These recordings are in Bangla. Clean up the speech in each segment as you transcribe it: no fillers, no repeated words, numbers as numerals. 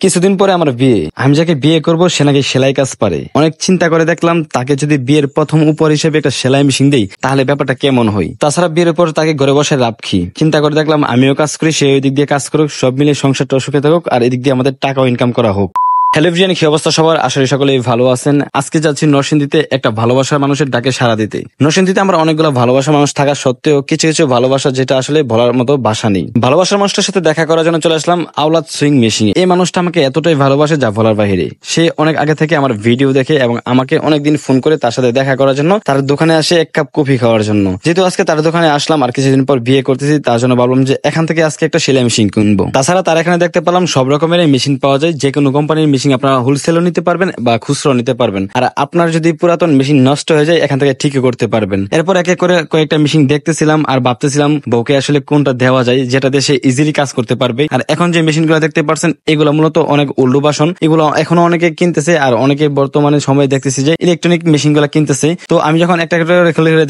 কিছুদিন পরে আমার বিয়ে। আমি যাকে বিয়ে করব সে নাকি সেলাই কাজ পারে। অনেক চিন্তা করে দেখলাম তাকে যদি বিয়ের প্রথম উপহার হিসেবে একটা সেলাই মেশিন দেই তাহলে ব্যাপারটা কেমন হয়। তাছাড়া বিয়ের পর তাকে ঘরে বসে লাভ কি। চিন্তা করে দেখলাম আমিও কাজ করি, সে ওই দিক দিয়ে কাজ করুক, সব মিলে সংসারটা সুখে থাকুক আর এদিক দিয়ে আমাদের টাকাও ইনকাম করা হোক। হ্যালো এভরিওয়ান, কি অবস্থা সবার? আশা করি সকলেই ভালো আছেন। আজকে যাচ্ছি নরসিংদীতে একটা ভালোবাসার মানুষের ডাকে সাড়া দিতে। নরসিংদীতে আমরা অনেকগুলো ভালোবাসার মানুষ থাকা সত্ত্বেও কিছু কিছু ভালোবাসা যেটা আসলে বলার মতো ভাষা নেই। ভালোবাসার মানুষটার সাথে দেখা করার জন্য চলে আসলাম আওলাদ সুইং মেশিন। এই মানুষটা আমাকে এতটাই ভালোবাসে যা বলার বাহিরে। সে অনেক আগে থেকে আমার ভিডিও দেখে এবং আমাকে অনেকদিন ফোন করে তার সাথে দেখা করার জন্য তার দোকানে আসে এক কাপ কফি খাওয়ার জন্য। যেহেতু আজকে তার দোকানে আসলাম আর কিছুদিন পর বিয়ে করতেছি, তার জন্য ভাবলাম যে এখান থেকে আজকে একটা সেলাই মেশিন কিনবো। তাছাড়া তার এখানে দেখতে পেলাম সব রকমের মেশিন পাওয়া যায়। যে কোনো কোম্পানির মেশিন আপনারা হোলসেল নিতে পারবেন বা খুচরো নিতে পারবেন। আর আপনার যদি পুরাতন মেশিন নষ্ট হয়ে যায় এখান থেকে ঠিকই করতে পারবেন। এরপর এক এক করে কয়েকটা মেশিন দেখতেছিলাম আর ভাবতেছিলাম বউকে আসলে কোনটা দেওয়া যায় যেটা দেশে ইজিলি কাজ করতে পারবে। আর এখন যে মেশিন গুলো দেখতে পাচ্ছেন এগুলো মূলত অনেক উল্লু বাসন, এগুলো এখনো অনেকে কিনতেছে আর অনেকে বর্তমানে সময় দেখতেছি যে ইলেকট্রনিক মেশিন গুলা কিনতেছে। তো আমি যখন একটা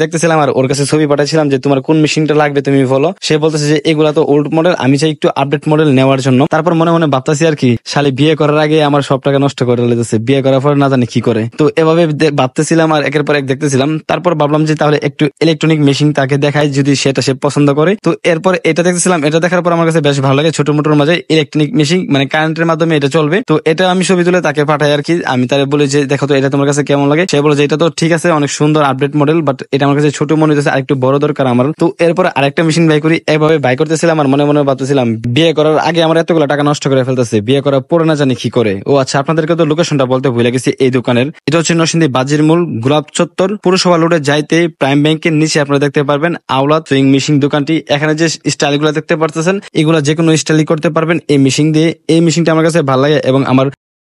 দেখতেছিলাম আর ওর কাছে ছবি পাঠাচ্ছিলাম যে তোমার কোন মেশিনটা লাগবে তুমি বলো। সে বলতেছে যে এগুলা তো ওল্ড মডেল, আমি চাই একটু আপডেট মডেল নেওয়ার জন্য। তারপর মনে মনে ভাবতেছি আর কি, শালি বিয়ে করার আগে আমার সব টাকা নষ্ট করে লেগেছে, বিয়ে করার পর না জানি কি করে। তো এভাবে ভাবতেছিলাম আর একের পর এক দেখতেছিলাম। তারপর ভাবলাম যে তাহলে একটু ইলেকট্রনিক মেশিন তাকে দেখায়, যদি সেটা সে পছন্দ করে। তো এরপর এটা দেখতেছিলাম, এটা দেখার পর আমার কাছে বেশ ভালো লাগে। ছোট মোটোর মাঝে ইলেকট্রনিক মেশিন, মানে কারেন্টের মাধ্যমে এটা চলবে। তো এটা আমি ছবি তুলে তাকে পাঠাই আর কি। আমি তারে বলি যে দেখো তো এটা তোমার কাছে কেমন লাগে। সে বলে যে এটা তো ঠিক আছে, অনেক সুন্দর আপডেট মডেল, বাট এটা আমার কাছে ছোট মনে হচ্ছে, আরেকটু বড় দরকার আমার। তো এরপর আরেকটা মেশিন বাই করি। এইভাবে বাই করতেছিলাম আর মনে মনে ভাবতেছিলাম বিয়ে করার আগে আমার এতগুলো টাকা নষ্ট করে ফেলতেছে, বিয়ে করার পরে না জানি কি করে। ও আচ্ছা, আপনাদেরকে তো লোকেশনটা বলতে ভুলে গেছি এই দোকানের। এটা হচ্ছে নরসিংদী বাজির মূল গোলাপ চত্বর পুরসভা রোডে যাইতে প্রাইম ব্যাংকের নিচে আপনারা দেখতে পারবেন আওলাদ সুইং মেশিন দোকানটি। এখানে যে স্টাইল গুলো দেখতে পারতেছেন এগুলা যে কোনো স্টাইলই করতে পারবেন এই মেশিন দিয়ে। এই মেশিনটা আমার কাছে ভালো লাগে এবং আমার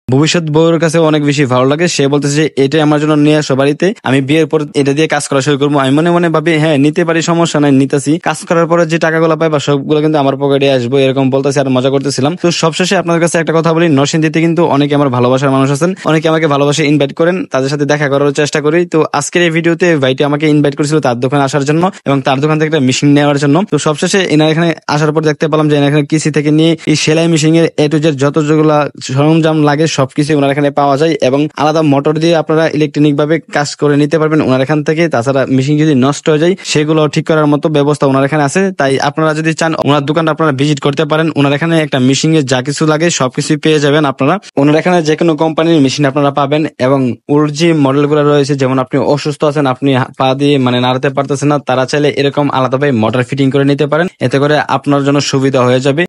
ভবিষ্যৎ বউর কাছে অনেক বেশি ভালো লাগে। সে বলতেছে যে এটাই আমার জন্য নিয়ে আসো বাড়িতে, আমি বিয়ের পর এটা দিয়ে কাজ করা শুরু করবো। আমি মনে মনে ভাবি হ্যাঁ নিতে পারি, সমস্যা নাই, নিতেছি। কাজ করার পরে যে টাকাগুলো পাইবা সবগুলো কিন্তু আমার পকেটে আসবো, এরকম বলতেছি আর মজা করতেছিলাম। তো সবশেষে আপনার কাছে একটা কথা বলি, নরসিংদীতে কিন্তু অনেকে আমার ভালোবাসার মানুষ আছেন, অনেকে আমাকে ভালোবাসে ইনভাইট করেন, তাদের সাথে দেখা করার চেষ্টা করি। তো আজকের এই ভিডিওতে ভাইটি আমাকে ইনভাইট করেছিল তার দোকানে আসার জন্য এবং তার দোকান থেকে একটা মেশিন নেওয়ার জন্য। তো সবশেষে এনার এখানে আসার পর দেখতে পেলাম যে এখানে কিসি থেকে নিয়ে এই সেলাই মেশিন এর এ টু জেড যত যেগুলো সরঞ্জাম লাগে সবকিছু ওনার এখানে পাওয়া যায় এবং আলাদা মোটর দিয়ে আপনারা ইলেকট্রনিক ভাবে কাজ করে নিতে পারবেন ওনার এখান থেকে। তাছাড়া মেশিন যদি নষ্ট হয়ে যায় সেগুলো ঠিক করার মতো ব্যবস্থা ওনার এখানে আছে। তাই আপনারা যদি চান ওনার দোকানটা আপনারা ভিজিট করতে পারেন। ওনার এখানে একটা মেশিন এর যা কিছু লাগে সবকিছু পেয়ে যাবেন আপনারা। ওনার এখানে যে কোনো কোম্পানির মেশিন আপনারা পাবেন এবং ওর যে মডেল গুলো রয়েছে, যেমন আপনি অসুস্থ আছেন, আপনি পা দিয়ে মানে নাড়াতে পারতেছেন না, তারা চাইলে এরকম আলাদাভাবে মোটর ফিটিং করে নিতে পারেন। এতে করে আপনার জন্য সুবিধা হয়ে যাবে।